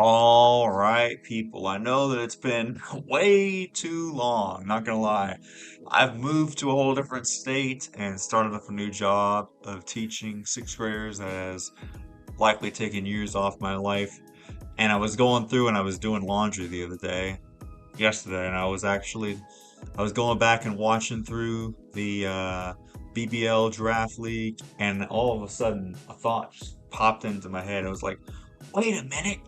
All right, people. I know that it's been way too long, not gonna lie. I've moved to a whole different state and started up a new job of teaching sixth graders that has likely taken years off my life. And I was going through and I was doing laundry the other day, yesterday, and I was going back and watching through the BBL Draft League, and all of a sudden a thought just popped into my head. I was like, wait a minute.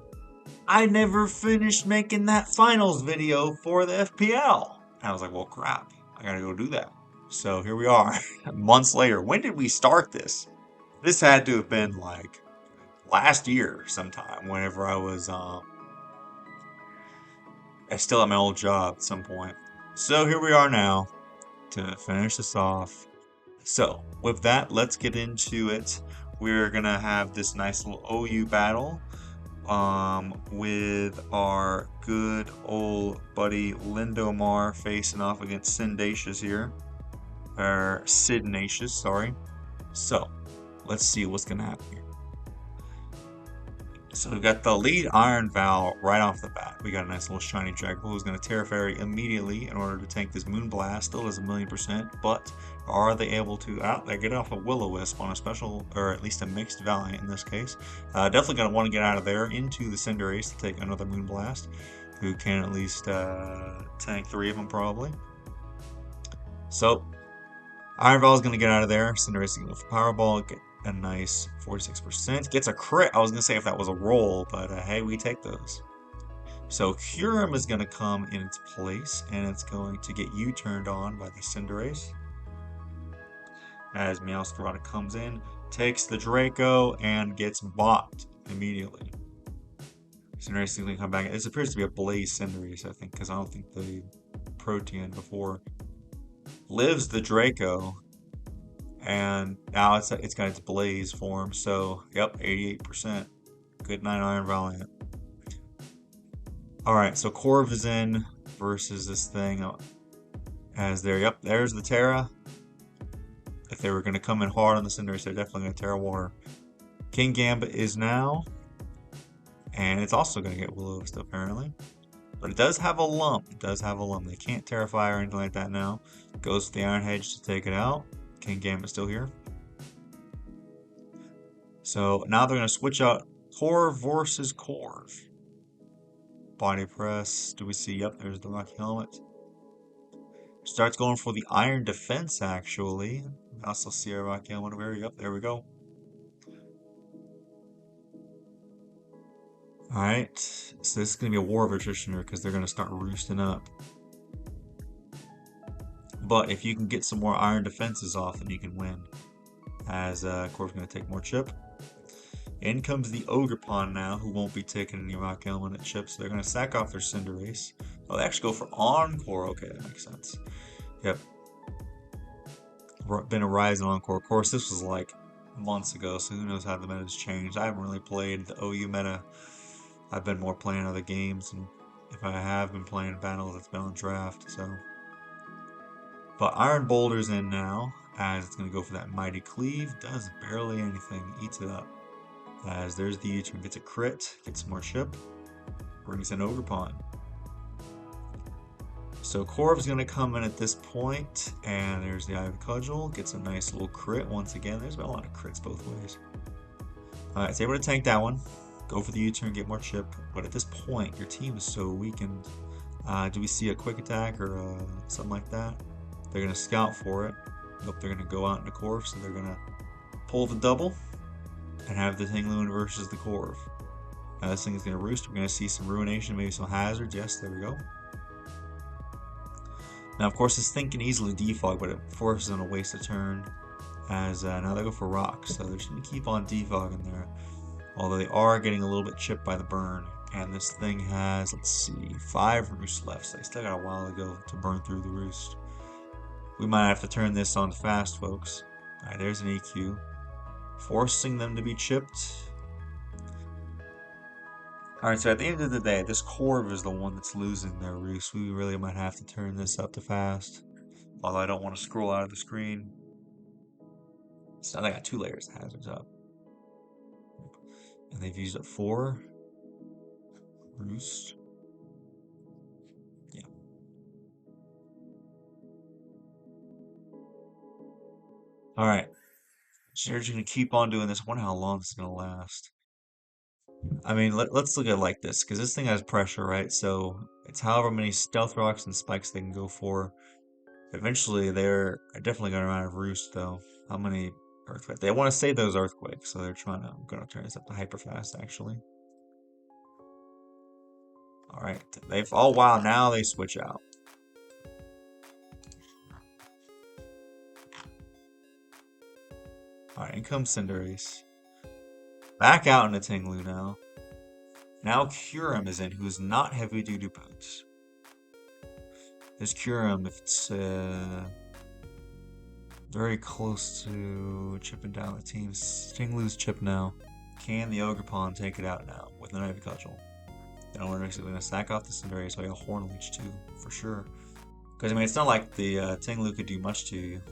I never finished making that finals video for the FPL. And I was like, well, crap, I gotta go do that. So here we are, months later. When did we start this? This had to have been like last year sometime, whenever I still at my old job at some point. So here we are now to finish this off. So with that, let's get into it. We're gonna have this nice little OU battle with our good old buddy Lindomar facing off against Sydnacious here. Or Sydnacious, sorry. So, let's see what's going to happen here. So we've got the lead Iron Val right off the bat. We got a nice little shiny Dragapult who's going to Terra Fairy immediately in order to tank this Moonblast. Still does 1,000,000%, but are they able to they get off a Will-O-Wisp on a special, or at least a mixed Valiant in this case. Definitely going to want to get out of there into the Cinderace to take another Moonblast, who can at least tank 3 of them probably. So Iron Val is going to get out of there. Cinderace is going to go for Powerball, get a nice 46%. Gets a crit. I was going to say if that was a roll, but hey, we take those. So Kyurem is going to come in its place, and it's going to get U-turned on by the Cinderace. As Meowscarada comes in, takes the Draco, and gets bopped immediately. Cinderace is going to come back. This appears to be a Blaze Cinderace, I think, because I don't think the Protean before lives the Draco. And now it's got its Blaze form, so yep, 88%. Good night, Iron Valiant. Alright, so Corv is in versus this thing. As there, yep, there's the Terra. If they were going to come in hard on the Cinderace, they're definitely going to Terra Water. King Gambit is now. And it's also going to get Will-O-Wisp apparently. But it does have a lump. It does have a lump. They can't Terrify or anything like that now. Goes to the Iron Hedge to take it out. King Gambit still here. So now they're going to switch out Corv versus Corv. Body press. Do we see? Yep, there's the Rocky Helmet. Starts going for the Iron Defense, actually. I also see a Rocky Helmet over here. Yep, there we go. Alright, so this is going to be a war of attrition here because they're going to start roosting up. But if you can get some more Iron Defenses off, then you can win. As Corv's going to take more chip. In comes the Ogerpon now, who won't be taking any Rock Helmet at chip, so they're going to sack off their Cinderace. Oh, they actually go for Encore. Okay, that makes sense. Yep. Been a rise in Encore. Of course, this was like months ago, so who knows how the meta's changed. I haven't really played the OU meta. I've been more playing other games, and if I have been playing battles, it's been on draft, so. But Iron Boulder's in now, as it's going to go for that Mighty Cleave. Does barely anything. Eats it up. As there's the U-turn. Gets a crit. Gets some more chip. Brings in Ogerpon. So Corv's going to come in at this point. And there's the Eye of the Cudgel. Gets a nice little crit once again. There's been a lot of crits both ways. Alright, it's able to tank that one. Go for the U-turn, get more chip. But at this point, your team is so weakened. Do we see a quick attack or something like that? They're going to scout for it. Nope, they're going to go out into Corv, so they're going to pull the double and have the Tingloon versus the Corv. Now this thing is going to roost. We're going to see some Ruination, maybe some Hazards. Yes, there we go. Now, of course, this thing can easily defog, but it forces them to waste a turn. As now they go for Rocks, so they're just going to keep on defogging there. Although they are getting a little bit chipped by the Burne. And this thing has, let's see, 5 roosts left, so they still got a while to go to burn through the roost. We might have to turn this on fast, folks. Alright, there's an EQ. Forcing them to be chipped. Alright, so at the end of the day, this Corv is the one that's losing their roost. We really might have to turn this up to fast. Although I don't want to scroll out of the screen. So now they got 2 layers of hazards up. And they've used up 4. Roost. Yeah. Alright. Jared's gonna keep on doing this. I wonder how long this is gonna last. I mean, let's look at it like this, because this thing has pressure, right? So it's however many stealth rocks and spikes they can go for. Eventually, they're definitely gonna run out of roost, though. How many earthquakes? They want to save those earthquakes, so they're trying to. I'm gonna turn this up to hyper fast, actually. All right, they've. Oh wow, now they switch out. All right, in comes Cinderace. Back out into Tinglu now. Now Curum is in, who's not heavy duty boots. This Curum, if it's very close to chipping down the team. Tinglu's chip now. Can the Ogerpon take it out now with an Ivy Cudgel? Then we're actually going to sack off the Cinderace by a Horn Leech too, for sure. Because I mean, it's not like the Tinglu could do much to you.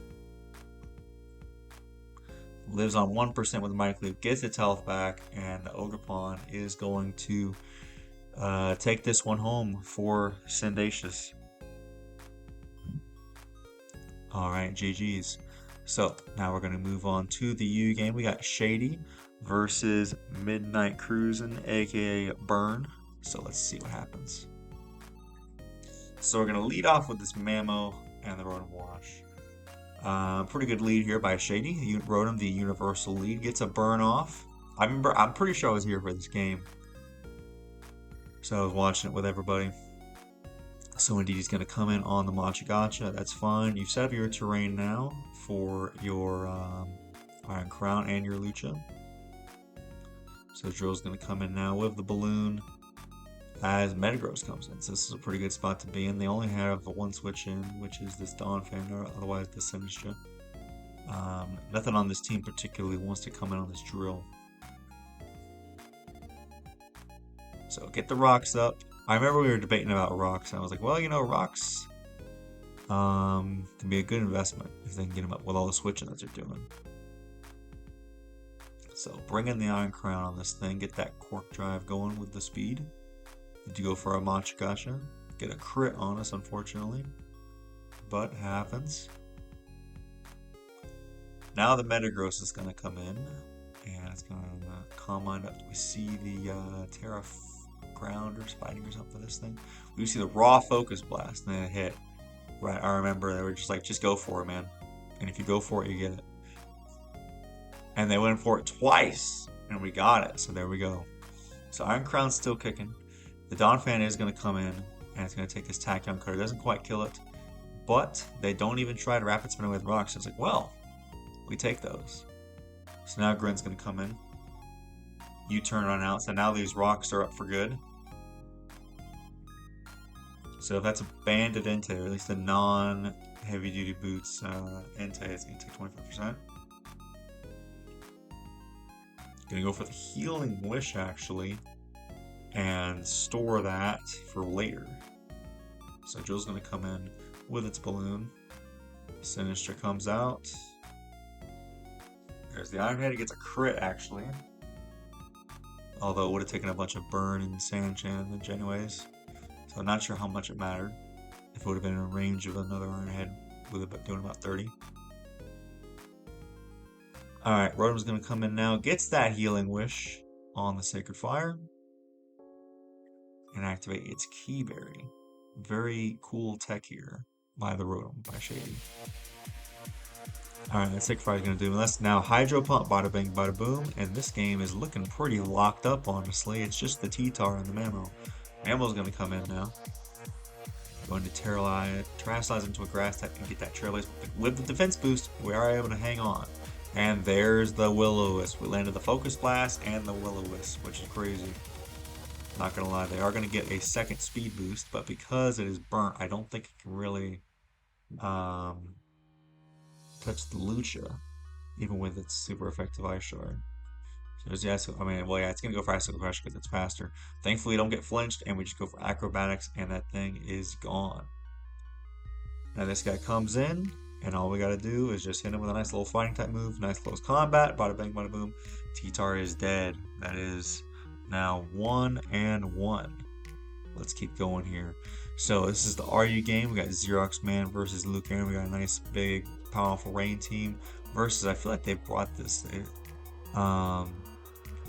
Lives on 1% with the Mighty Cleave, gets its health back, and the Ogerpon is going to take this one home for Sydnacious. Alright, GG's. So, now we're going to move on to the U game. We got Shady versus Midnight Cruisin', aka Burne. So, let's see what happens. So, we're going to lead off with this Mammo and the Rotom Wash. Pretty good lead here by Shady. Rotom, the universal lead, gets a Burne off. I'm pretty sure I was here for this game. So, I was watching it with everybody. So indeed, he's going to come in on the Machigacha. That's fine. You've set up your terrain now for your Iron Crown and your Lucha. So Drill's going to come in now with the Balloon as Metagross comes in. So this is a pretty good spot to be in. They only have one switch in, which is this Donphan, or otherwise the Sinister. Nothing on this team particularly wants to come in on this Drill. So get the rocks up. I remember we were debating about rocks, and I was like, well, you know, rocks can be a good investment if they can get them up with all the switching that they're doing. So bring in the Iron Crown on this thing, get that Quark Drive going with the speed. Did you go for a Machigacha? Get a crit on us, unfortunately, but it happens. Now the Metagross is going to come in, and it's going to calm mind up. We see the Terra Ground or Spiting or something for this thing. We see the raw Focus Blast and then it hit. Right, I remember they were just like, just go for it, man. And if you go for it, you get it. And they went for it twice, and we got it. So there we go. So Iron Crown's still kicking. The Donphan is going to come in, and it's going to take this Tachyon Cutter. It doesn't quite kill it, but they don't even try to Rapid Spin away with rocks. So it's like, well, we take those. So now Grin's going to come in. U-turn on out. So now these rocks are up for good. So if that's a banded Entei, or at least a non-heavy duty boots Entei, it's going to take 25%. Going to go for the Healing Wish, actually, and store that for later. So Joe's going to come in with its Balloon. Sinister comes out. There's the Iron Head. It gets a crit, actually. Although it would have taken a bunch of Burn and Sandchand anyways. So I'm not sure how much it mattered. If it would have been in range of another Iron Head, with it doing about 30. Alright, Rotom's going to come in now. Gets that Healing Wish on the Sacred Fire. And activate its Keyberry. Very cool tech here by the Rotom, by Shady. Alright, that Sacred Fire is going to do less. Now Hydro Pump, bada bang, bada boom. And this game is looking pretty locked up, honestly. It's just the T-Tar and the Mammo. Mammo's going to come in now. Going to Terrasilize into a Grass type and get that Trailblaze. With the defense boost, we are able to hang on. And there's the Will-O-Wisp. We landed the Focus Blast and the Will-O-Wisp, which is crazy. Not going to lie, they are going to get a second speed boost, but because it is burnt, I don't think it can really touch the Lucha, even with its super effective Ice Shard. It's going to go for Icicle Crush because it's faster. Thankfully, you don't get flinched, and we just go for Acrobatics, and that thing is gone. Now this guy comes in, and all we got to do is just hit him with a nice little fighting type move, nice close combat, bada bang, bada boom. T-Tar is dead. That is now 1-1. let's keep going here. So this is the RU game. We got xzerozman versus Lunar. We got a nice, big, powerful rain team versus. I feel like they brought this. At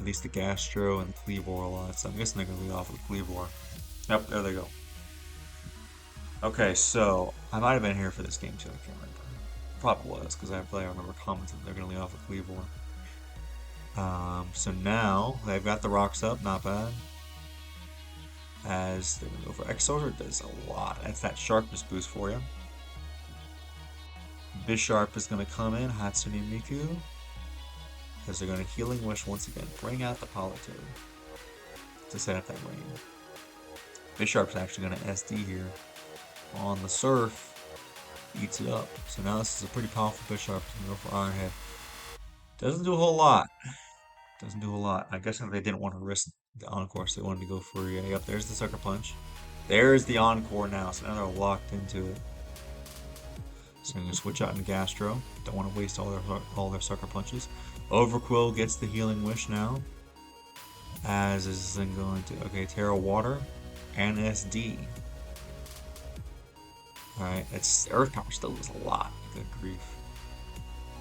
least the Gastro and the Cleavor a lot. So I'm guessing they're gonna lead off with Cleavor. Yep, there they go. Okay, so I might have been here for this game too. I can't remember. Probably was because I remember commenting they're gonna lead off with Cleavor. So now they've got the rocks up, not bad. As they're gonna go for Exorder, does a lot. That's that sharpness boost for you. Bisharp is gonna come in, Hatsune Miku, because they're gonna Healing Wish once again. Bring out the Politoed to set up that rain. Bisharp's actually gonna SD here on the Surf. Eats it up. So now this is a pretty powerful Bisharp. Gonna go for Iron Head. Doesn't do a whole lot. Doesn't do a lot. I guess they didn't want to risk the Encore, so they wanted to go for, yeah, yep, there's the Sucker Punch. There's the Encore now, so now they're locked into it. So I'm going to switch out in Gastro. Don't want to waste all their Sucker Punches. Overquill gets the Healing Wish now. As is this thing going to, okay, Terra Water and SD. Alright, it's Earth Power still does a lot. Good grief.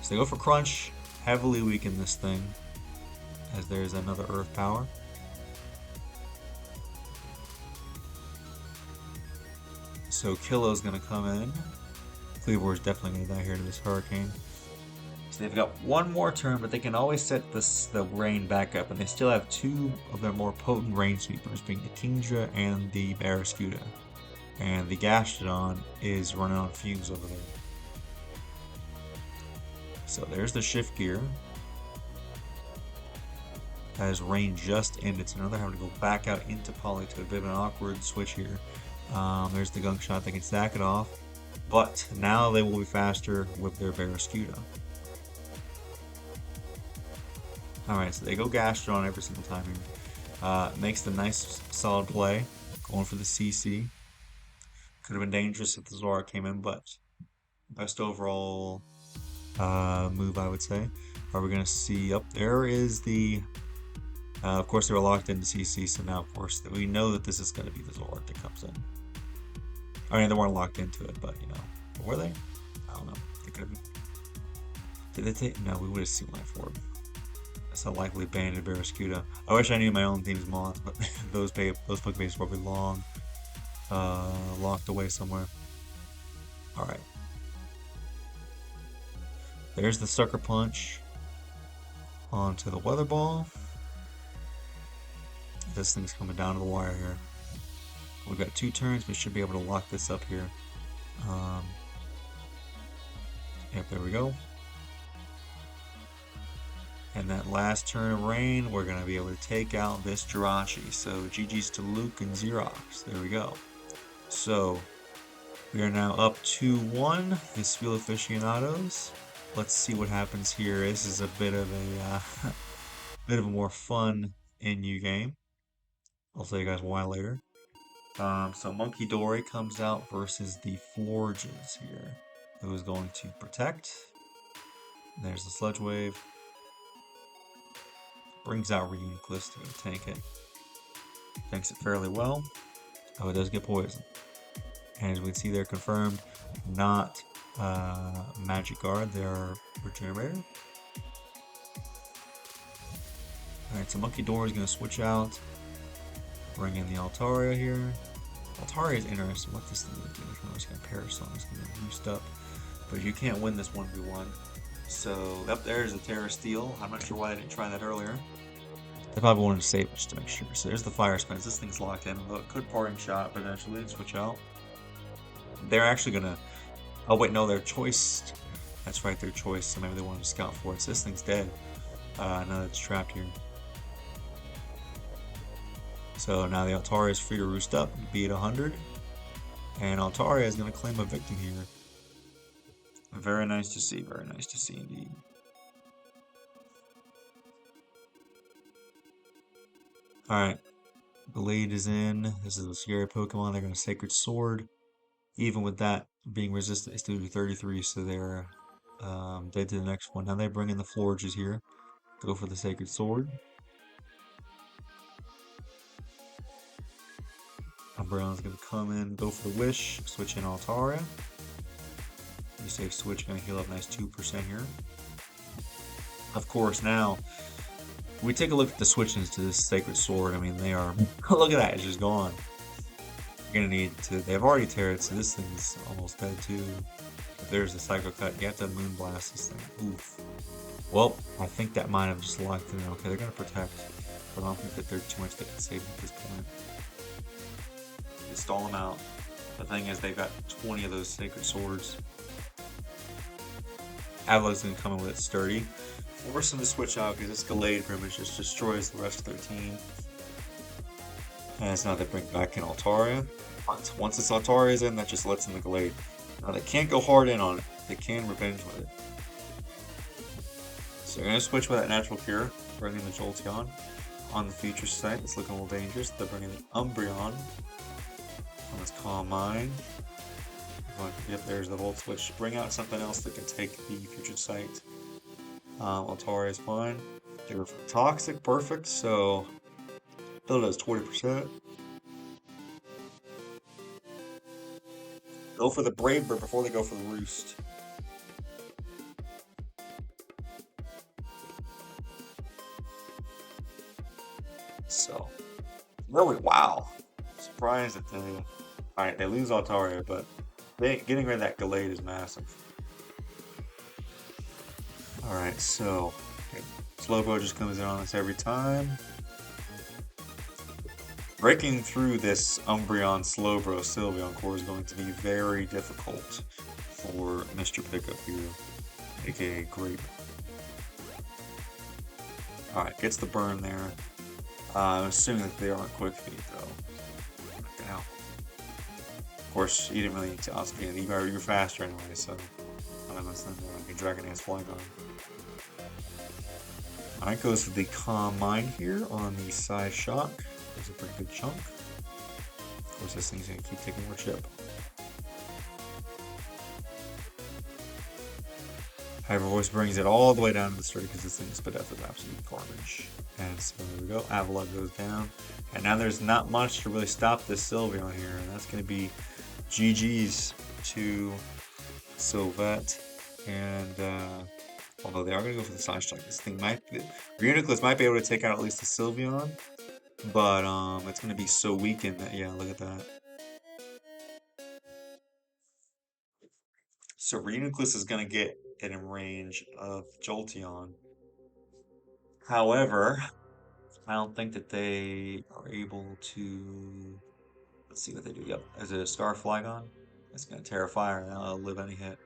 So they go for Crunch, heavily weaken this thing. As there's another Earth Power. So Killo's gonna come in. Cleavor is definitely gonna die here to this Hurricane. So they've got one more turn, but they can always set the rain back up, and they still have two of their more potent rain sweepers, being the Kingdra and the Barraskewda. And the Gastrodon is running on fumes over there. So there's the Shift Gear. As rain just ended, so now they're having to go back out into Politoed. A bit of an awkward switch here. There's the Gunk Shot, they can stack it off. But now they will be faster with their Barraskewda. Alright, so they go Gastrodon every single time here. Makes the nice solid play. Going for the CC. Could have been dangerous if the Zora came in, but best overall move, I would say. Are we going to see, up there is the... of course, they were locked into CC, so now, of course, we know that this is going to be the Zoroark that comes in. I mean, they weren't locked into it, but, you know, were they? I don't know. They could have. Did they take? No, we would have seen Life Orb. That's a likely banded Barraskewda. I wish I knew my own team's mods, but those Pokebases were probably long locked away somewhere. Alright. There's the Sucker Punch onto the Weather Ball. This thing's coming down to the wire here. We've got 2 turns. We should be able to lock this up here. Yep, there we go. And that last turn of rain, we're going to be able to take out this Jirachi. So GG's to Luke and Xerox. There we go. So we are now up 2-1. The Spheal Aficionados. Let's see what happens here. This is a bit of a more fun NU game. I'll tell you guys why later. So Monkey Dory comes out versus the Florges here. Who is going to protect. There's the Sludge Wave. Brings out Reuniclus to tank it. Tanks it fairly well. Oh, it does get poisoned. And as we can see, they're confirmed not Magic Guard, they're Regenerator. Alright, so Monkey Dory is going to switch out. Bring in the Altaria here. Altaria is interesting. What this thing is doing? It's going to Parasol. It's going to boost up. But you can't win this 1v1. So, up there is a Terra Steel. I'm not sure why I didn't try that earlier. They probably wanted to save it just to make sure. So there's the Fire Spins. This thing's locked in. Look, could Parting Shot potentially and switch out. They're actually going to... Oh, wait, no, their choice. That's right, their choice. So maybe they wanted to scout for it. So this thing's dead. Now it's trapped here. So now the Altaria is free to roost up, be at 100. And Altaria is going to claim a victim here. Very nice to see. Very nice to see indeed. Alright. The lead is in. This is a scary Pokemon. They're going to Sacred Sword. Even with that being resistant, it's still do 33. So they're dead to the next one. Now they bring in the Florges here. Go for the Sacred Sword. Umbreon's gonna come in, go for the Wish, switch in Altaria. You say switch, gonna heal up nice 2% here. Of course, now we take a look at the switches to this Sacred Sword. I mean, they are. Look at that, it's just gone. You're gonna need to. They've already teared, so this thing's almost dead too. If there's a Psycho Cut, you have to Moonblast this thing. Oof. Well, I think that might have just locked in. Okay, they're gonna protect, but I don't think that there's too much they can save at this point. They stall them out. The thing is, they've got 20 of those Sacred Swords. Avalug's gonna come in with it sturdy. Force them to switch out because this Gallade pretty much just destroys the rest of their team. And so now they bring back in Altaria. Once this Altaria is in, that just lets in the Gallade. Now they can't go hard in on it. They can revenge with it. So they're going to switch with that Natural Cure, bringing the Jolteon on the future site. It's looking a little dangerous. They're bringing the Umbreon on its Calm Mind. Yep, there's the Volt Switch. Bring out something else that can take the future site. Altaria is fine. They're Toxic, perfect, so still does 20%. Go for the Brave Bird before they go for the Roost. So, really, wow. Surprised that they... Alright, they lose Altaria, but getting rid of that Gallade is massive. Alright, so... Okay, Slowpoke just comes in on us every time. Breaking through this Umbreon Slowbro Sylveon core is going to be very difficult for Mr. Pickup here, aka Grape. Alright, gets the burn there. I'm assuming that they aren't quick feet though. Ow. Of course, you didn't really need to outspeed it. You're faster anyway, so I don't know. Like a Dragon Dance Flygon. Alright, goes for the Calm Mind here on the Side Shock. It's a pretty good chunk. Of course, this thing's gonna keep taking more chip. Hyper Voice brings it all the way down to the street because this thing spit out with absolute garbage. And so there we go. Avalug goes down. And now there's not much to really stop this Sylveon here. And that's going to be GG's to Sylvet. And although they are going to go for the Side Strike, this thing might be... Reuniclus might be able to take out at least the Sylveon. But it's going to be so weakened that, yeah, look at that. So Reuniclus is going to get in range of Jolteon. However, I don't think that they are able to... Let's see what they do. Yep, is it a Star Flygon? It's going to Terrafire and that'll live any hit.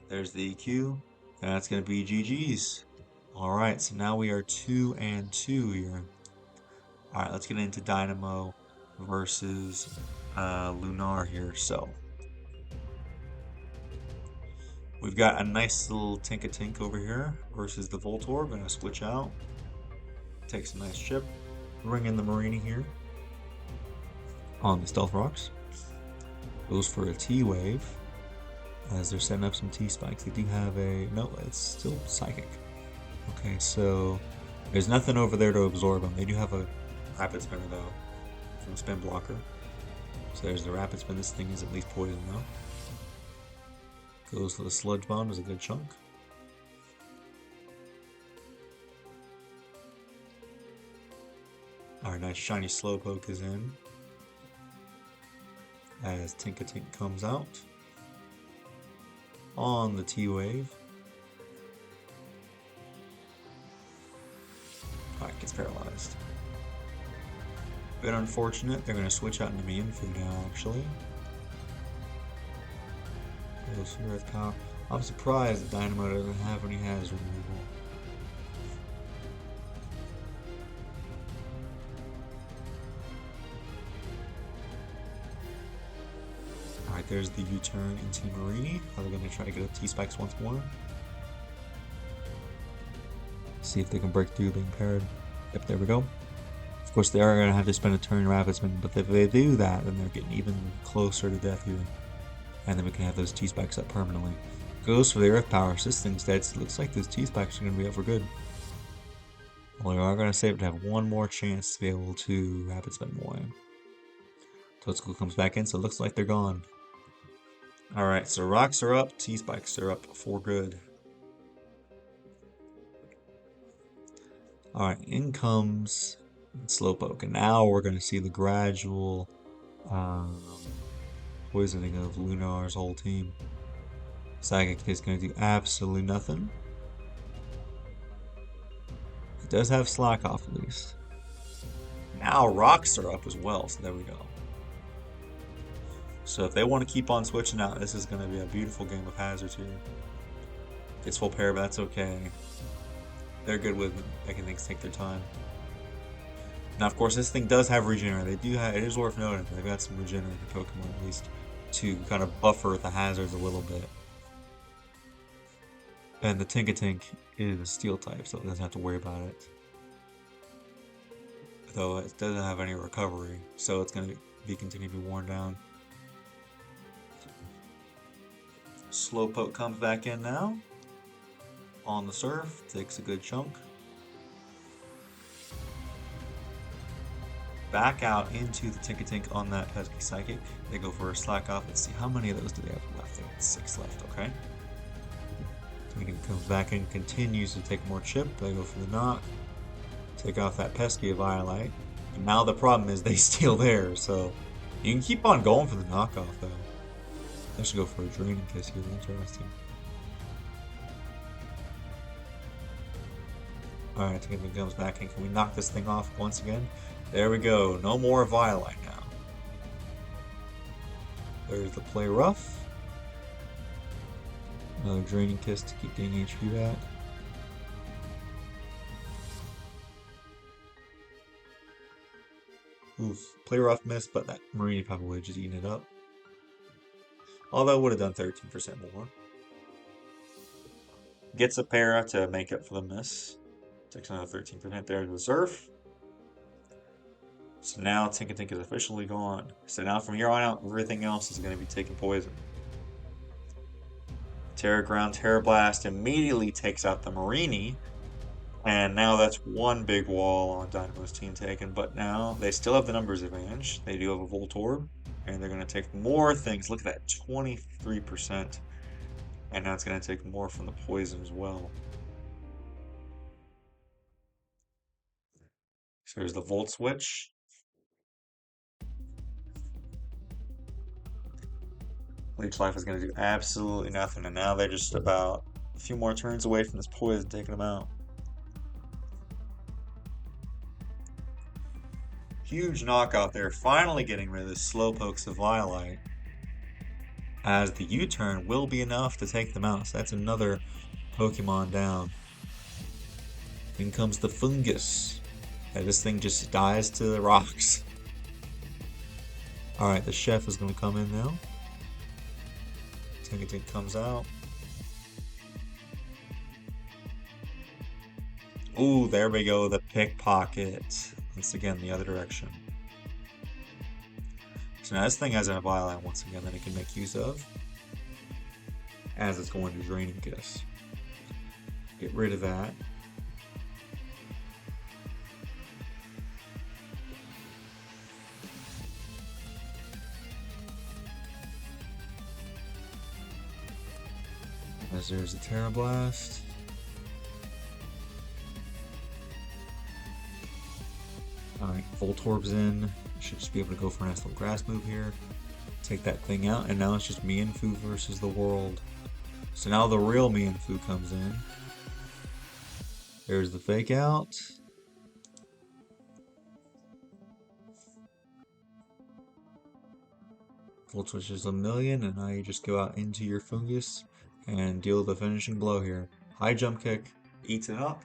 There's the EQ. And that's going to be GG's. Alright, so now we are 2-2 here. Alright, let's get into Dynamo versus Lunar here. So, we've got a nice little Tink over here versus the Voltorb. Gonna switch out. Take some nice chip. Bring in the Marini here on the Stealth Rocks. Goes for a T-Wave as they're setting up some T-Spikes. They do have a... No, it's still Psychic. Okay, so there's nothing over there to absorb them. They do have a Rapid Spinner though from Spin Blocker. So there's the Rapid Spin. This thing is at least poison though. Goes to the Sludge Bomb is a good chunk. Our nice shiny Slowpoke is in. As Tink comes out. On the T-Wave. Alright, gets paralyzed. Bit unfortunate. They're going to switch out into Mewmore now, actually. Goes for Earth Power. I'm surprised that Dynamo doesn't have any hazard removal. Alright, there's the U-turn into Marini. Are they going to try to get a T-Spikes once more? See if they can break through being paired. Yep, there we go. Of course, they are going to have to spend a turn Rapid Spin, but if they do that, then they're getting even closer to death here. And then we can have those T-Spikes up permanently. Goes for the Earth Power. So this thing's dead, so it looks like those T-Spikes are going to be up for good. We are going to save it to have one more chance to be able to rapid spin more. Toadstool comes back in, so it looks like they're gone. Alright, so rocks are up, T-spikes are up for good. Alright, in comes Slowpoke, and now we're going to see the gradual poisoning of Lunar's whole team. Psychic is going to do absolutely nothing. It does have Slack off at least. Now rocks are up as well, so there we go. So if they want to keep on switching out, this is going to be a beautiful game of hazards here. Gets full pair, but that's okay. They're good with making things take their time. Now, of course, this thing does have regenerate. They do have, it is worth noting, they've got some regenerating Pokemon at least to kind of buffer the hazards a little bit. And the Tinkatink is a steel type, so it doesn't have to worry about it. Though it doesn't have any recovery, so it's going to be continued to be worn down. Slowpoke comes back in now. On the surf, takes a good chunk. Back out into the Tinkatink on that pesky Psychic. They go for a Slack off. Let's see, how many of those do they have left? They have 6 left, okay. Tinkatink comes back in, continues to take more chip. They go for the knock. Take off that pesky Violite. And now the problem is they steal theirs, so you can keep on going for the knockoff though. I should go for a Draining Kiss here, interesting. Alright, Tinkatink comes back in. Can we knock this thing off once again? There we go. No more Violite now. There's the play rough. Another Draining Kiss to keep getting HP back. Oof. Play rough missed, but that Marini probably just eating it up. Although it would have done 13% more. Gets a para to make up for the miss. Takes another 13% there to the surf. So now Tinkatink is officially gone. So now from here on out, everything else is going to be taking poison. Terra Ground, Terra Blast immediately takes out the Marini. And now that's one big wall on Dynamo's team taken. But now they still have the numbers advantage. They do have a Voltturn. And they're going to take more things. Look at that, 23%. And now it's going to take more from the poison as well. So there's the Volt Switch. Leech Life is going to do absolutely nothing, and now they're just about a few more turns away from this poison taking them out. Huge knockout there, finally getting rid of the Slowpokes of Violite. As the U-turn will be enough to take them out, so that's another Pokemon down. In comes the Fungus. And this thing just dies to the rocks. Alright, the Chef is going to come in now. Tinkatink comes out. Ooh, there we go, the Pickpocket. Once again, the other direction. So now this thing has a Violite once again that it can make use of. As it's going to Draining Kiss. Get rid of that. As there's a Terra Blast. Alright, Voltorb's in. Should just be able to go for a nice little grass move here. Take that thing out, and now it's just Mienfoo versus the world. So now the real Mienfoo comes in. There's the fake out. Volt switches a million, and now you just go out into your Fungus and deal the finishing blow here. High jump kick, eats it up.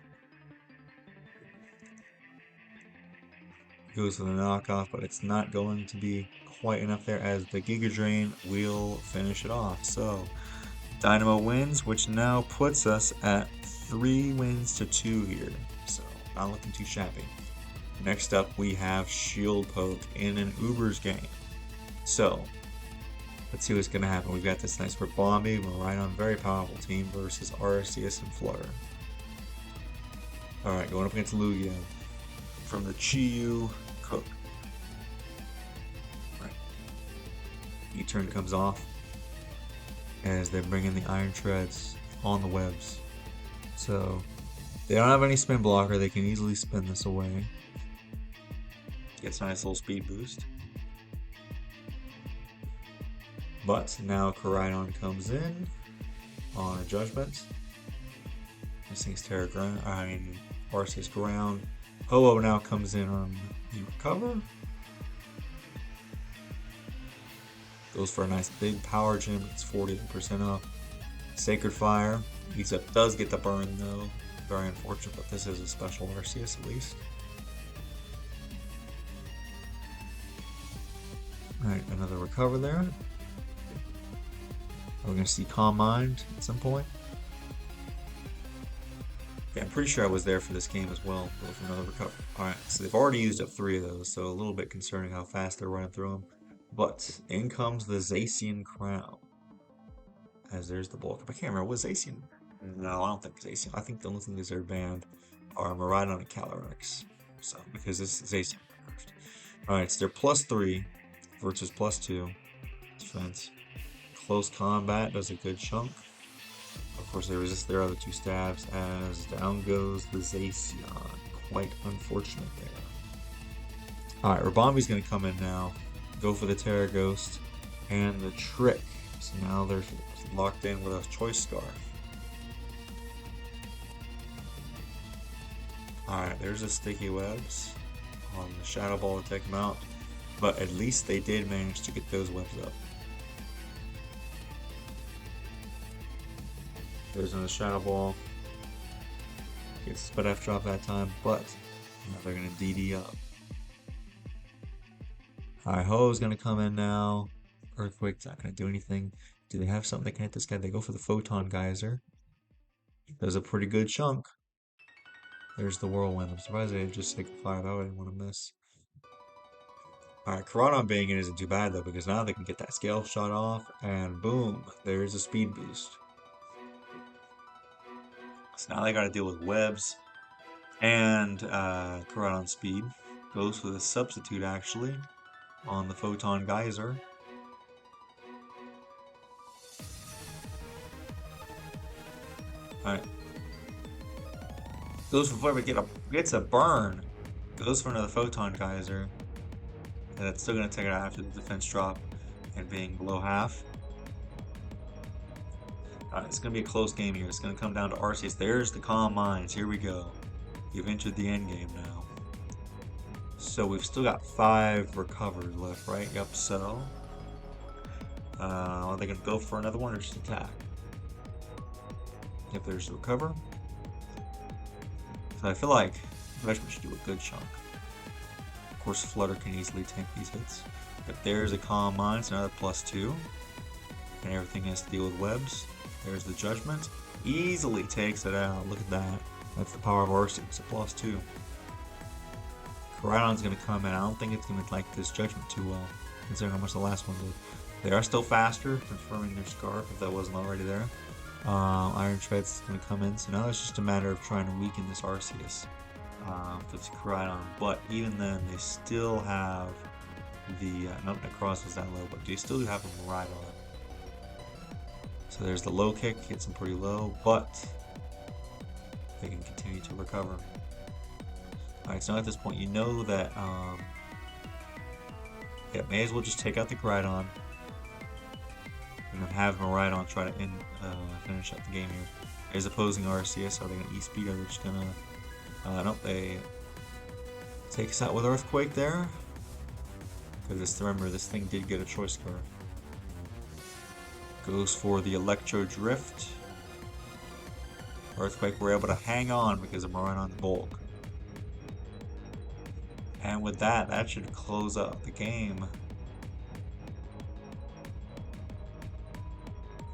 Goes for the knockoff, but it's not going to be quite enough there as the Giga Drain will finish it off. So Dynamo wins, which now puts us at 3 wins to 2 here. So not looking too shabby. Next up we have Shieldpoke in an Ubers game. So let's see what's going to happen. We've got this nice Bombi, we're right on very powerful team versus Arceus and Flutter. Alright, going up against Lugia from the Chiyu Cook. Right. E-turn comes off as they bring in the Iron Treads on the webs. So they don't have any spin blocker, they can easily spin this away. Gets a nice little speed boost. But now Koraidon comes in on a Judgment. This thing's Terra Ground. Arceus Ground. Ho-Oh now comes in on the Recover. Goes for a nice big power gem. It's 40% off. Sacred Fire. Does get the burn though. Very unfortunate, but this is a special Arceus at least. Alright, another Recover there. We're going to see Calm Mind at some point. Okay, I'm pretty sure I was there for this game as well. Go for another Recover. Alright, so they've already used up 3 of those, so a little bit concerning how fast they're running through them. But in comes the Zacian Crown. As there's the bulk. I can't remember. Was Zacian? No, I don't think Zacian. I think the only thing that's are banned are Miraidon and Calyrex. So, because this is Zacian first. Alright, so they're +3 versus +2 defense. Close combat does a good chunk. Of course, they resist their other 2 stabs as down goes the Zacian. Quite unfortunate there. Alright, Rabambi's going to come in now. Go for the Terra Ghost and the Trick. So now they're locked in with a Choice Scarf. Alright, there's the Sticky Webs on the Shadow Ball to take them out. But at least they did manage to get those webs up. There's another Shadow Ball. Gets Spit F drop that time, but now they're going to DD up. Alright, Ho-Oh's going to come in now. Earthquake's not going to do anything. Do they have something that can hit this guy? They go for the Photon Geyser. Does a pretty good chunk. There's the Whirlwind. I'm surprised they just take 5 out. I didn't want to miss. Alright, Koraidon being in isn't too bad though, because now they can get that Scale Shot off, and boom, there's a speed boost. So now they gotta deal with webs and Koraidon speed. Goes for the substitute actually on the Photon Geyser. Alright. Goes for whatever, gets a burn. Goes for another Photon Geyser. And it's still going to take it out after the defense drop and being below half. It's going to be a close game here. It's going to come down to Arceus. There's the Calm Minds. Here we go. You've entered the end game now. So we've still got 5 recovers left, right? Yep, so. Are they going to go for another one or just attack? Yep, there's the recover. So I feel like Vegetable should do a good chunk. Of course, Flutter can easily tank these hits. But there's a Calm Mind, it's another +2. And everything has to deal with webs. There's the Judgment. Easily takes it out. Look at that. That's the power of Arceus. It's a +2. Koraidon's going to come in. I don't think it's going to like this Judgment too well, considering how much the last one did. They are still faster, confirming their Scarf if that wasn't already there. Iron Tread's going to come in. So now it's just a matter of trying to weaken this Arceus. For the Koraidon, but even then they still have the not Necrozma is that low, but they still do have a Mewmore. So there's the low kick, hits them pretty low, but they can continue to recover. Alright, so at this point you know that yeah, may as well just take out the Koraidon and then have Mewmore try to finish up the game here. There's opposing Arceus. Are they going to E-speed? Are they just going to nope, they take us out with Earthquake there. Because remember, this thing did get a Choice Scarf. Goes for the Electro Drift. Earthquake were able to hang on because of Mewmore's bulk. And with that, that should close up the game.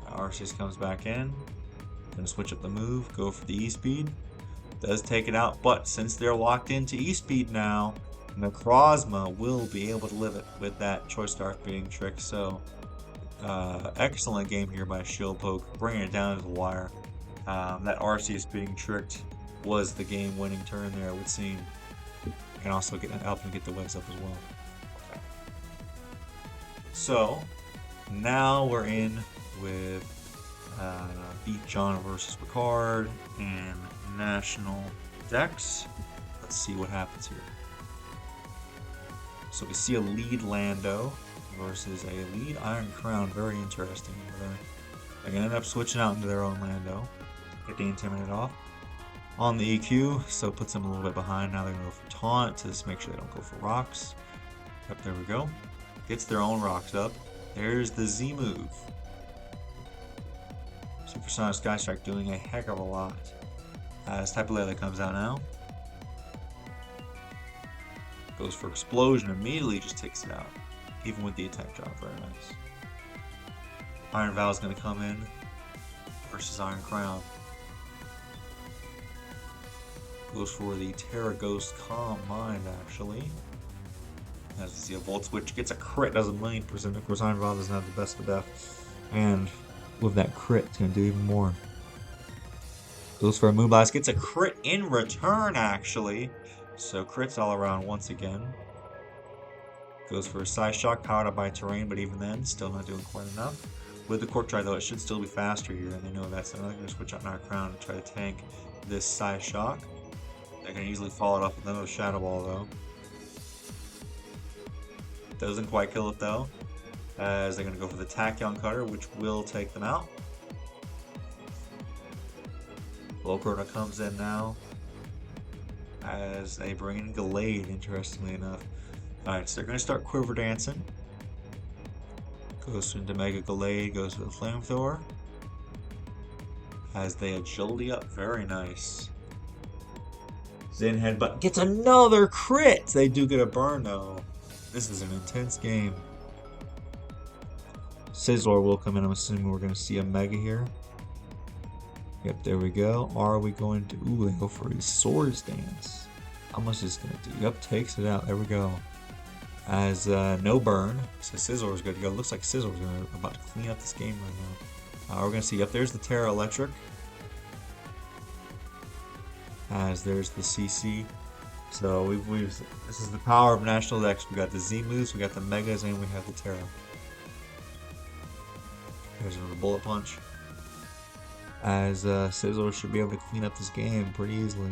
Arceus comes back in. Gonna switch up the move, go for the E-speed. Does take it out, but since they're locked into E-speed now, Necrozma will be able to live it with that Choice Scarf being tricked. So, excellent game here by Shieldpoke, bringing it down to the wire. That Arceus being tricked was the game-winning turn there, it would seem. And also help him get the webs up as well. So, now we're in with BeastJohn versus Ricard and National Dex. Let's see what happens here. So we see a lead Lando versus a lead Iron Crown. Very interesting over there. They're going to end up switching out into their own Lando. Get the Intimidate off. On the EQ, so it puts them a little bit behind. Now they're going to go for Taunt to just make sure they don't go for rocks. Yep, there we go. Gets their own rocks up. There's the Z move. Supersonic Sky Strike doing a heck of a lot. As Type of Lillie comes out now. Goes for Explosion, immediately just takes it out. Even with the attack drop, very nice. Iron Val's going to come in versus Iron Crown. Goes for the Terra Ghost Calm Mind, actually. As we see a Volt Switch, gets a crit, does 1,000,000%. Of course, Iron Val doesn't have the best of death. And with that crit, it's going to do even more. Goes for a Moonblast, gets a crit in return, actually. So crits all around once again. Goes for a Side Shock, powered up by terrain, but even then, still not doing quite enough. With the Cork Dry, though, it should still be faster here, and they know that, so now they're going to switch out Iron Crown to try to tank this Side Shock. They're going to easily follow it up with another Shadow Ball, though. Doesn't quite kill it, though, as they're going to go for the Tachyon Cutter, which will take them out. Voltturn comes in now, as they bring in Glade, interestingly enough. Alright, so they're going to start Quiver Dancing. Goes into Mega Glade, goes for the Flamethrower. As they Agility up, very nice. Zen Headbutt gets another crit! They do get a burn though. This is an intense game. Sizzler will come in, I'm assuming we're going to see a Mega here. Yep, there we go. Are we going to... Ooh, they go for a Swords Dance. How much is this going to do? Yep, takes it out. There we go. As no burn. So Sizzler's good to go. Looks like Sizzler's about to clean up this game right now. We're going to see... Yep, there's the Terra Electric. As there's the CC. So this is the power of National Dex. We got the Z moves, we got the Megas, and we have the Terra. There's another Bullet Punch. As Sizzler should be able to clean up this game pretty easily.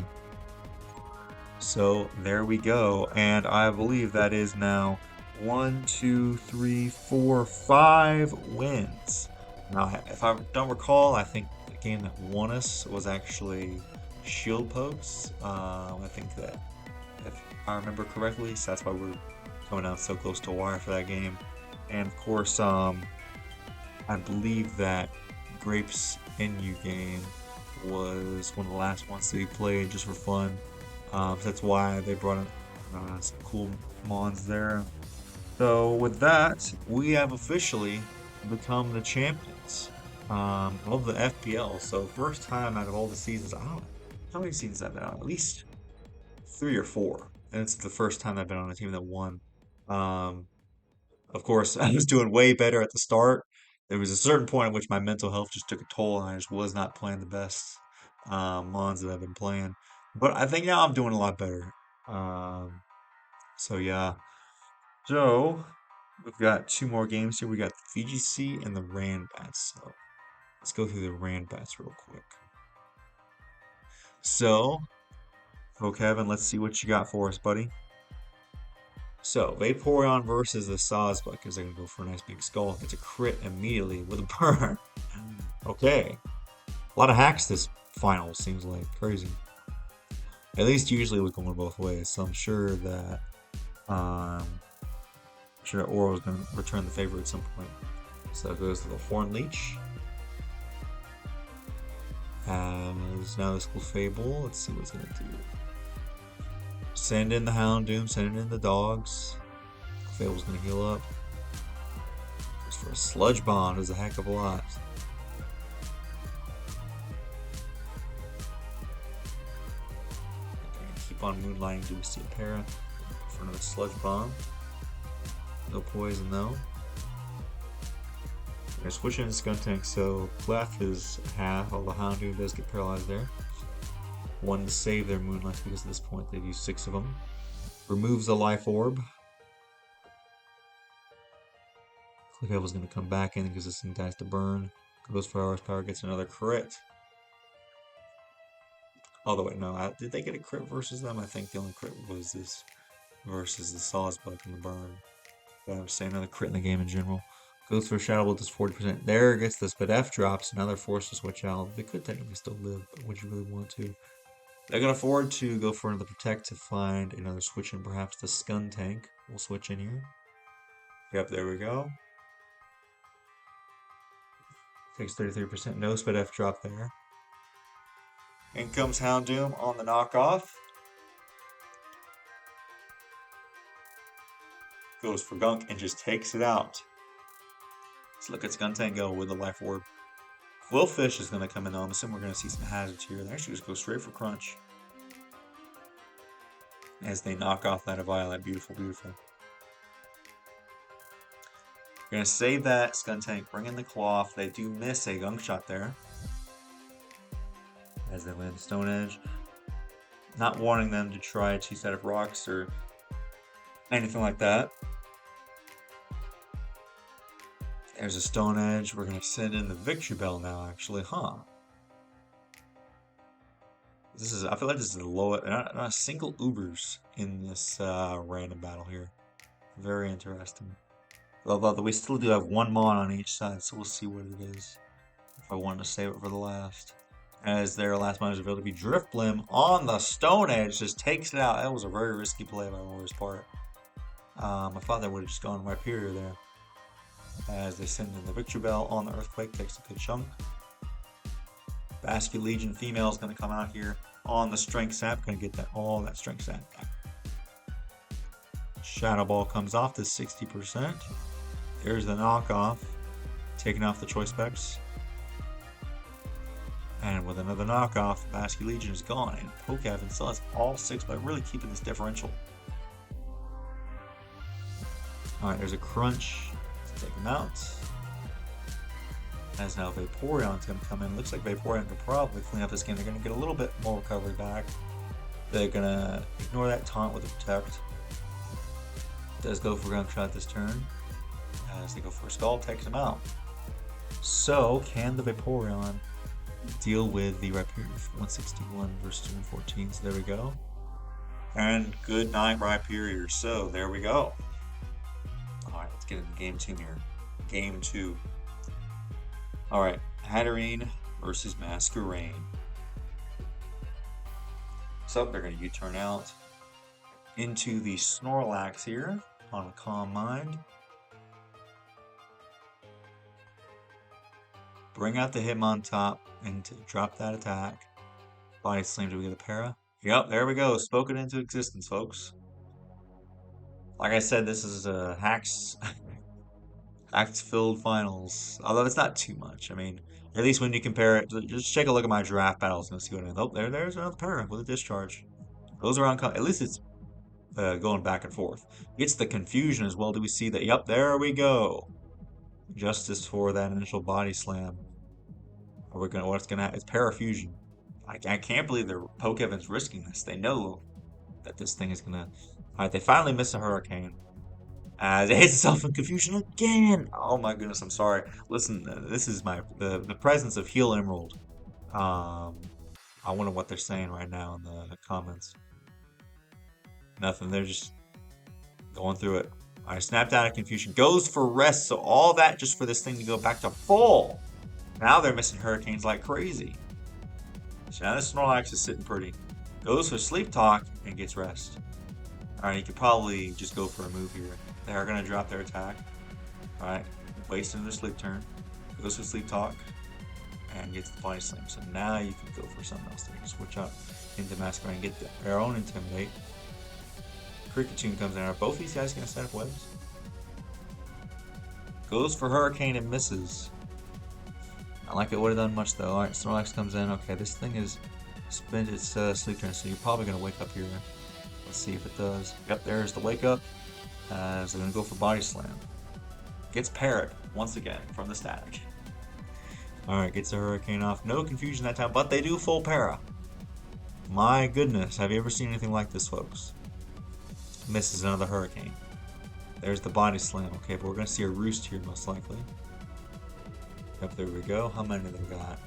So there we go, and I believe that is now 1, 2, 3, 4, 5 wins. Now, if I don't recall, I think the game that won us was actually Shieldpokes. I think that, if I remember correctly, so that's why we're coming out so close to wire for that game. And of course, I believe that Grape's NU game was one of the last ones that we played just for fun. So that's why they brought in some cool mons there. So with that, we have officially become the champions of the FPL. So first time out of all the seasons, I don't know how many seasons I've been on, at least 3 or 4. And it's the first time I've been on a team that won. Of course, I was doing way better at the start. There was a certain point at which my mental health just took a toll, and I just was not playing the best mons that I've been playing. But I think now I'm doing a lot better. So yeah. So we've got 2 more games here. We got the VGC and the Randbats. So let's go through the Randbats real quick. So, Pkvpokevin, let's see what you got for us, buddy. So, Vaporeon versus the Sawsbuck, because they're going to go for a nice big skull. It's a crit immediately with a burn. Okay. A lot of hacks this final, seems like. Crazy. At least usually it was going both ways, so I'm sure that Oro is going to return the favor at some point. So it goes to the Horn Leech. As now this cool Fable. Let's see what it's going to do. Send in the Houndoom, send in the dogs. Fable's going to heal up. Goes for a Sludge Bomb, does a heck of a lot. Keep on Moonlighting, do we see a Para? For another Sludge Bomb. No poison though. We're switching to Skuntank, so left is half, although Houndoom does get paralyzed there. One to save their Moonlights because at this point they've used 6 of them. Removes a Life Orb. Clickhead going to come back in because this thing dies to Burne. Goes for Hour's Power, gets another crit. Although, wait, no, did they get a crit versus them? I think the only crit was this versus the Sawsbuck and the Burne. But I would say another crit in the game in general. Goes for a Shadow Bolt, does 40%. There gets this, but F drops, another force to switch out. They could technically still live, but would you really want to? They're going to afford to go for another Protect to find another switch in, perhaps the Skuntank. We'll switch in here. Yep, there we go. Takes 33%. No spit F drop there. In comes Houndoom on the knockoff. Goes for Gunk and just takes it out. Let's look at Skuntank go with the Life Orb. Quillfish is going to come in. I'm assuming we're going to see some hazards here. They actually just go straight for Crunch. As they knock off that Violet. Beautiful, beautiful. We're going to save that Skuntank, bring in the Claw. They do miss a Gunk Shot there. As they land Stone Edge. Not wanting them to try to set up rocks or anything like that. There's a Stone Edge. We're going to send in the Victory Bell now, actually. Huh. I feel like this is the lowest, not a single Ubers in this random battle here. Very interesting. Although we still do have one Mon on each side, so we'll see what it is. If I wanted to save it for the last. As their last Mon is revealed to be Driftblim on the Stone Edge, just takes it out. That was a very risky play by Roar's part. I thought that would have just gone Rhyperior there. As they send in the Victory Bell on the Earthquake, takes a good chunk. Basket Legion female is going to come out here on the Strength Sap, going to get all that Strength Sap back. Shadow Ball comes off to 60%. There's the knockoff, taking off the Choice Specs. And with another knockoff, Basket Legion is gone, and Pokevpokevin still has all 6 by really keeping this differential. Alright, there's a Crunch. Let's take him out. As now Vaporeon's going to come in. Looks like Vaporeon can probably clean up this game. They're going to get a little bit more recovery back. They're going to ignore that taunt with a Protect. Does go for Gunk Shot this turn. As they go for a Skull, takes him out. So, can the Vaporeon deal with the Rhyperior? 161 versus 214. So there we go. And good night, Rhyperior. So there we go. Alright, let's get into game 2 here. Game 2. Alright, Hatterene versus Masquerain. So they're going to U-turn out into the Snorlax here on a Calm Mind. Bring out the Hitmontop and drop that attack. Body Slam, do we get a para? Yep, there we go. Spoken into existence, folks. Like I said, this is a hacks-filled finals. Although it's not too much. I mean, at least when you compare it, just take a look at my draft battles and see what I mean. Oh, there's another para with a discharge. Goes around, at least it's going back and forth. Gets the confusion as well. Do we see that? Yep, there we go. Justice for that initial body slam. What's gonna happen? It's Parafusion. I can't believe the Pokevin's risking this. They know that this thing is gonna. Alright, they finally miss a Hurricane. It hits itself in confusion again. Oh my goodness, I'm sorry. Listen, this is the presence of Heal Emerald. I wonder what they're saying right now in the comments. Nothing. They're just going through it. I snapped out of confusion. Goes for rest. So all that just for this thing to go back to full. Now they're missing Hurricanes like crazy. So now this Snorlax is sitting pretty. Goes for Sleep Talk and gets rest. Alright, you could probably just go for a move here. They are going to drop their attack. Alright, wasting their sleep turn. Goes for Sleep Talk and gets the Body Slam. So now you can go for something else. They can switch up into Masquerain and get their own Intimidate. Kricketune comes in. Are both these guys going to set up webs? Goes for Hurricane and misses. Not like it would have done much though. Alright, Snorlax comes in. Okay, this thing is spent its sleep turn, so you're probably going to wake up here. Let's see if it does. Yep, there's the wake up. So they're going to go for Body Slam. Gets Parrot once again from the static. Alright, gets the Hurricane off. No confusion that time, but they do full para. My goodness, have you ever seen anything like this, folks? Misses another hurricane. There's the body slam. Okay, but we're gonna see a roost here most likely. Yep, there we go. How many they got?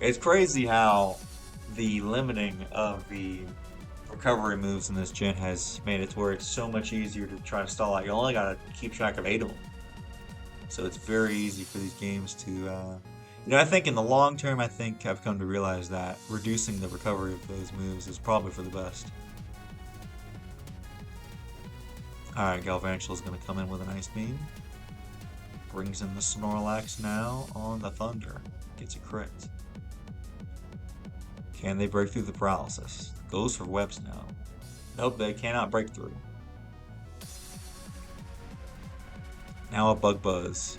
It's crazy how the limiting of the recovery moves in this gen has made it to where it's so much easier to try to stall out. You only gotta keep track of 8 of them. So it's very easy for these games to, I think in the long term, I think I've come to realize that reducing the recovery of those moves is probably for the best. Alright, Galvantula's going to come in with an Ice Beam. Brings in the Snorlax now on the Thunder. Gets a crit. Can they break through the paralysis? Goes for webs now. Nope, they cannot break through. Now a Bug Buzz.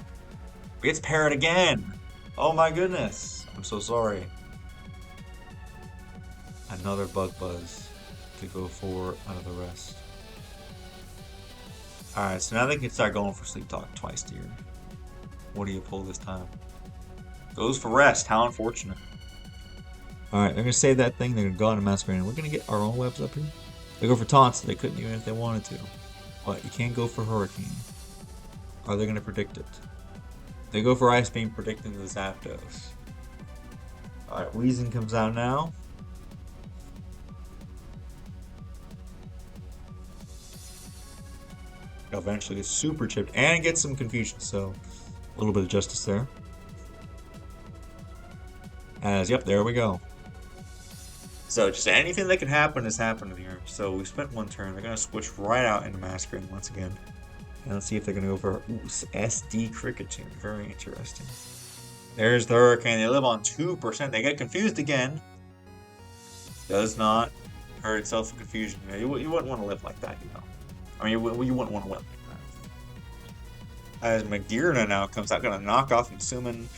Gets parried again! Oh my goodness! I'm so sorry. Another Bug Buzz to go for another rest. Alright, so now they can start going for Sleep Talk twice here. What do you pull this time? Goes for rest. How unfortunate. Alright, they're going to save that thing. They're going to go on a Masquerade. We're going to get our own webs up here. They go for Taunts. They couldn't even if they wanted to. But you can't go for Hurricane. Are they going to predict it? They go for Ice Beam, predicting the Zapdos. Alright, Weezing comes out now. Eventually gets super chipped and gets some confusion, so a little bit of justice there. Yep, there we go. So just anything that can happen is happening here. So we spent one turn. They're going to switch right out into Masquerade once again. And let's see if they're going to go for SD Cricketune. Very interesting. There's the Hurricane. They live on 2%. They get confused again. Does not hurt itself in confusion. You wouldn't want to live like that, you know. I mean, you wouldn't want to live like that. As Magearna now comes out, going to knock off, I'm assuming,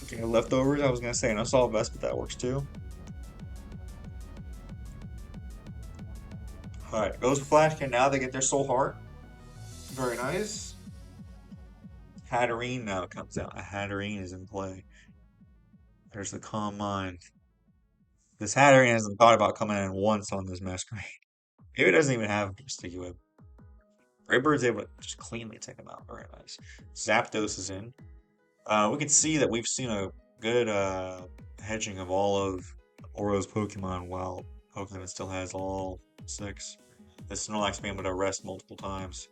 okay, leftovers. I was going to say an Assault Vest, but that works too. Alright, goes for Flash Cannon. Now they get their Soul Heart. Very nice. Hatterene now comes out. A Hatterene is in play. There's the Calm Mind. This Hatterene hasn't thought about coming in once on this Masquerade. Maybe it doesn't even have a Sticky Whip. Raybird's able to just cleanly take him out. Very nice. Zapdos is in. We can see that we've seen a good hedging of all of Oro's Pokemon while Pokemon still has all 6. This Snorlax being able to rest multiple times.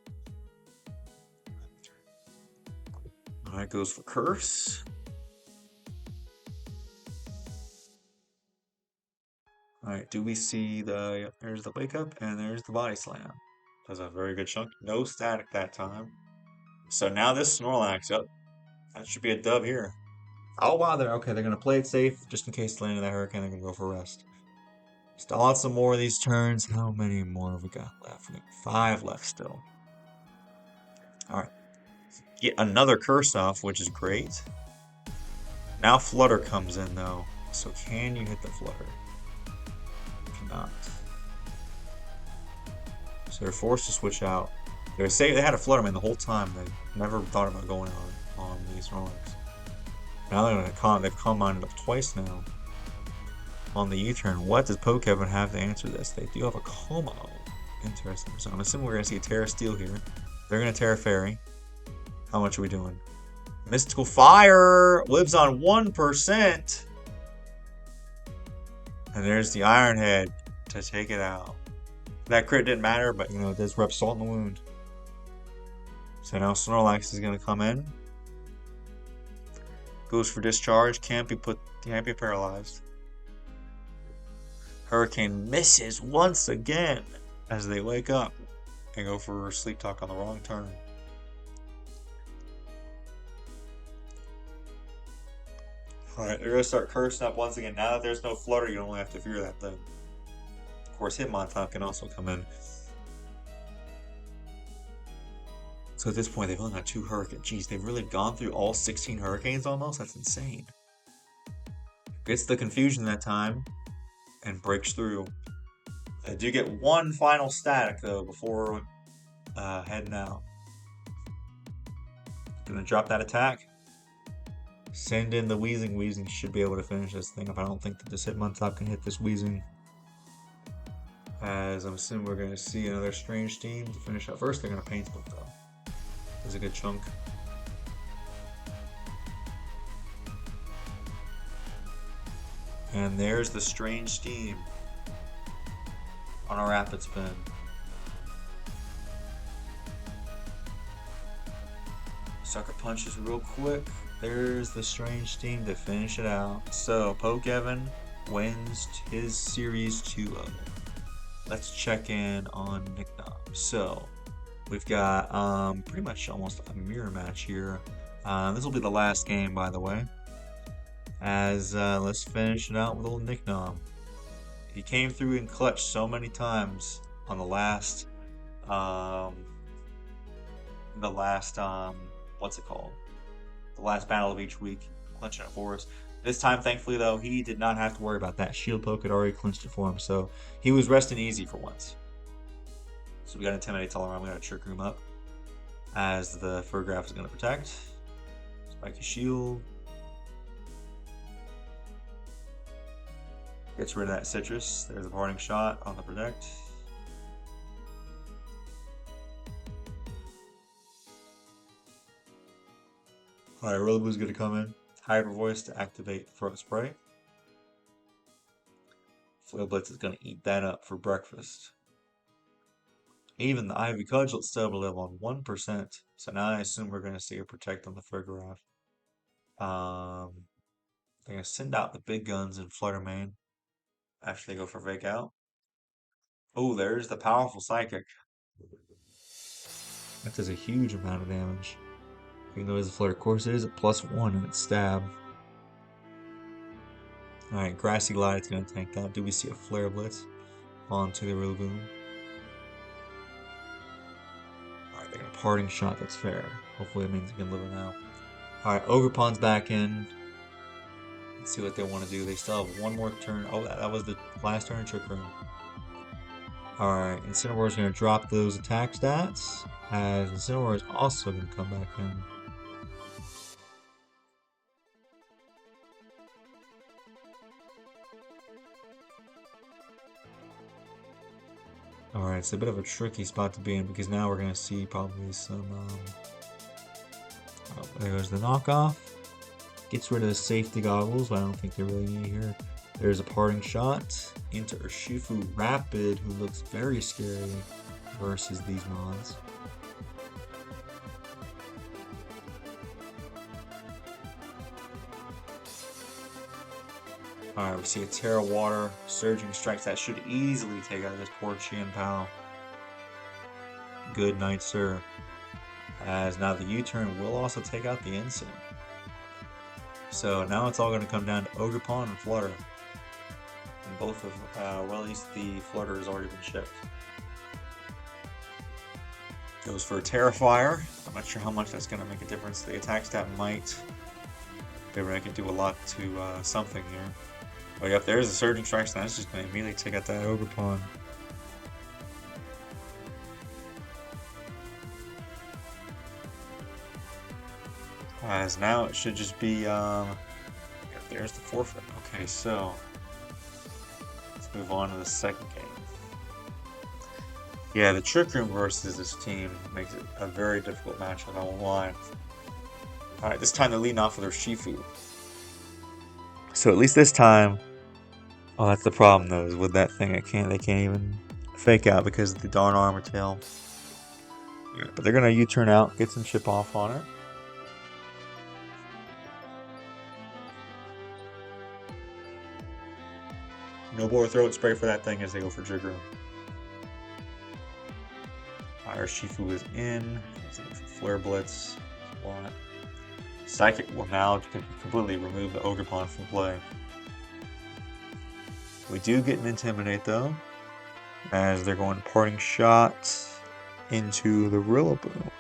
Alright, goes for Curse. Alright, do we see the... Yep, there's the Wake Up, and there's the Body Slam. Does a very good chunk. No static that time. So now this Snorlax, yep. That should be a dub here. Oh wow, they're going to play it safe, just in case they land in that Hurricane, they're going to go for rest. Stall out some more of these turns. How many more have we got left? We got 5 left still. Alright. Get another Curse off, which is great. Now Flutter comes in, though. So can you hit the Flutter? Cannot. So they're forced to switch out. They had a Flutterman the whole time. They never thought about going on these Snorlax. Now they're gonna they've Calm-Minded up twice now. On the U-turn, what does Pokevin have to answer this? They do have a Como. Interesting. So I'm assuming we're gonna see a Terra Steel here. They're gonna Terra Fairy. How much are we doing? Mystical Fire lives on 1%. And there's the Iron Head to take it out. That crit didn't matter, but it does rub salt in the wound. So now Snorlax is gonna come in. Goes for Discharge. Can't be paralyzed. Hurricane misses once again as they wake up and go for Sleep Talk on the wrong turn. Alright, they're going to start cursing up once again. Now that there's no Flutter, you only have to fear that thing. Of course, Hitmontop can also come in. So at this point, they've only got 2 Hurricanes. Jeez, they've really gone through all 16 Hurricanes almost? That's insane. Gets the confusion that time and breaks through. They do get 1 final static, though, before heading out. Gonna drop that attack. Send in the Weezing. Weezing should be able to finish this thing up. I don't think that this Hitmontop can hit this Weezing. As I'm assuming we're going to see another Strange Team to finish up. First, they're going to Paint Split though. That's a good chunk. And there's the Strange Team on a Rapid Spin. Sucker Punches real quick. There's the Strange Team to finish it out. So, Pokevpokevin wins his Series 2-0. Let's check in on Knicknom. So, we've got pretty much almost a mirror match here. This will be the last game, by the way. As let's finish it out with old Knicknom. He came through in clutch so many times on the last what's it called? The last battle of each week, clinching it for us. This time, thankfully, though, he did not have to worry about that. Shieldpoke had already clinched it for him, so he was resting easy for once. So we got Intimidate all around. We got a Trick Room up, as the Furgraph is going to protect. Spike his shield. Gets rid of that Citrus. There's a parting shot on the protect. Alright, Rillaboom's going to come in. Hyper Voice to activate Throat Spray. Flail Blitz is going to eat that up for breakfast. Even the Ivy Cudgel still will live on 1%. So now I assume we're going to see a Protect on the Furgraph. They're going to send out the big guns in Flutter Mane after they go for Fake Out. Oh, there's the powerful Psychic. That does a huge amount of damage. Even though it's a Flutter Course, it is a +1 in its stab. Alright, Grassy Glide is going to tank that. Do we see a Flare Blitz onto the Rillaboom? Alright, they got a Parting Shot, that's fair. Hopefully it means it can live it out. Alright, Ogerpon's back in. Let's see what they want to do. They still have one more turn. Oh, that was the last turn in Trick Room. Alright, Incineroar is going to drop those attack stats. As Incineroar is also going to come back in. Alright, it's a bit of a tricky spot to be in because now we're going to see probably some... oh, there goes the knockoff. Gets rid of the safety goggles, but I don't think they really need here. There's a parting shot into Urshifu Rapid, who looks very scary versus these mods. Alright, we see a Terra Water, Surging Strikes. That should easily take out this poor Chien-Pao. Good night, sir. As now the U-turn will also take out the Ensign. So now it's all going to come down to Ogerpon and Flutter. And both of, well, at least the Flutter has already been shipped. Goes for a Terrifier. I'm not sure how much that's going to make a difference. The attack stat might. Maybe I can do a lot to something here. Oh, yep, there's the Surging Strikes. That's just going to immediately take out that Ogerpon. As now it should just be, yeah, there's the forfeit. Okay, so let's move on to the second game. Yeah, the Trick Room versus this team makes it a very difficult matchup, I won't lie. Alright, this time they're leading off with Urshifu. So at least this time, oh, that's the problem though, is with that thing, they can't even fake out because of the darn Armor Tail. Yeah, but they're gonna U-turn out, get some chip off on it. No more Throat Spray for that thing as they go for Trick Room. Urshifu is in. He's looking for Flare Blitz. Psychic will now completely remove the Ogerpon from play. We do get an Intimidate though, as they're going Parting Shot into the Rillaboom.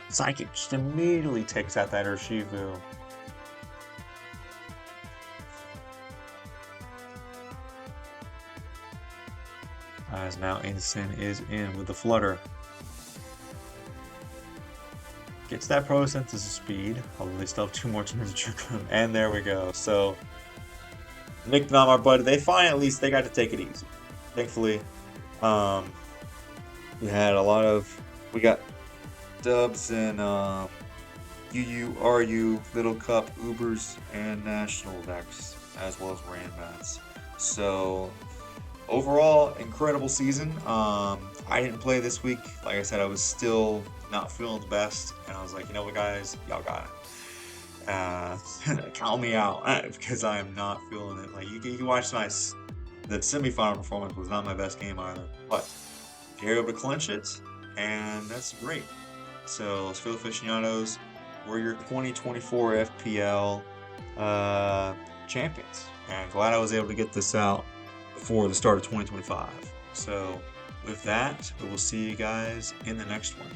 Psychic just immediately takes out that Urshifu. As now Ensign is in with the Flutter. Gets that photosynthesis speed, although they still have 2 more turns of Trick Room. And there we go. So, Knicknom, our buddy, they got to take it easy. Thankfully, um, we got dubs in UU, Little Cup, Ubers, and National Dex, as well as Randbats. So, overall, incredible season. I didn't play this week. Like I said, I was still not feeling the best, and I was like, you know what, guys, y'all got it. Count me out because I am not feeling it. Like you watch the semifinal performance was not my best game either, but you're able to clinch it, and that's great. So, Spheal Aficionados, we're your 2024 FPL champions, and glad I was able to get this out before the start of 2025. So, with that, we will see you guys in the next one.